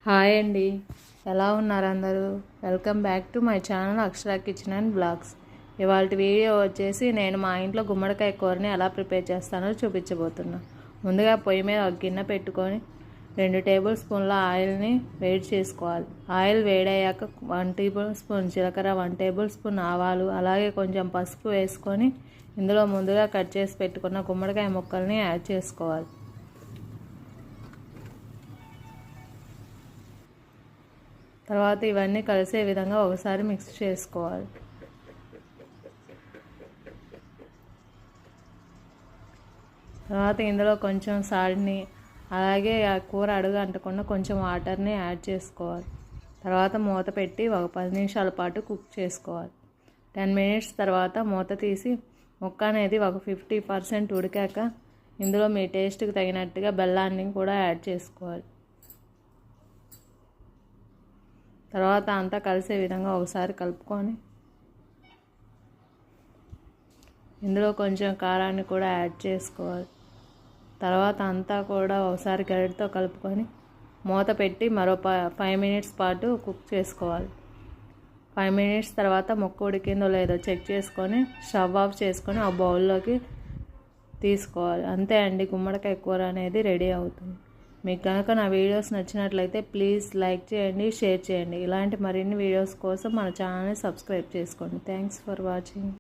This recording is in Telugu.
హాయ్ అండి, ఎలా ఉన్నారు అందరూ? Welcome back to my channel Akshara kitchen and blogs. ఇవాళ వీడియో వచ్చేసి నేను మా ఇంట్లో గుమ్మడికాయ కూరని ఎలా ప్రిపేర్ చేస్తానో చూపించబోతున్నా. ముందుగా పొయ్యి మీద ఒక గిన్నె పెట్టుకొని 2 టేబుల్ స్పూన్ల ఆయిల్ని వేడి చేసుకోవాలి. ఆయిల్ వేడయ్యాక 1 టేబుల్ స్పూన్ జీలకర్ర, 1 టేబుల్ స్పూన్ ఆవాలు, అలాగే కొంచెం పసుపు వేసుకొని ఇందులో ముందుగా కట్ చేసి పెట్టుకున్న గుమ్మడికాయ ముక్కల్ని యాడ్ చేసుకోవాలి. తర్వాత ఇవన్నీ కలిసే విధంగా ఒకసారి మిక్స్ చేసుకోవాలి. తర్వాత ఇందులో కొంచెం సాల్ట్ని, అలాగే ఆ కూర అడుగు అంటకుండా కొంచెం వాటర్ని యాడ్ చేసుకోవాలి. తర్వాత మూత పెట్టి ఒక 10 నిమిషాల పాటు కుక్ చేసుకోవాలి. 10 మినిట్స్ తర్వాత మూత తీసి ముక్క అనేది ఒక 50% ఉడికాక ఇందులో మీ టేస్ట్కి తగినట్టుగా బెల్లాన్ని కూడా యాడ్ చేసుకోవాలి. తర్వాత అంతా కలిసే విధంగా ఒకసారి కలుపుకొని ఇందులో కొంచెం కారాన్ని కూడా యాడ్ చేసుకోవాలి. తర్వాత అంతా కూడా ఒకసారి గరిటెతో కలుపుకొని మూత పెట్టి మరో 5 మినిట్స్ పాటు కుక్ చేసుకోవాలి. 5 మినిట్స్ తర్వాత ముక్క ఉడికిందో లేదో చెక్ చేసుకొని స్టవ్ ఆఫ్ చేసుకొని ఆ బౌల్లోకి తీసుకోవాలి. అంతే అండి, గుమ్మడికాయ కూర అనేది రెడీ అవుతుంది. మీకు కనుక నా వీడియోస్ నచ్చినట్లయితే ప్లీజ్ లైక్ చేయండి, షేర్ చేయండి. ఇలాంటి మరిన్ని వీడియోస్ కోసం మన ఛానల్ని సబ్స్క్రైబ్ చేసుకోండి. Thanks for watching.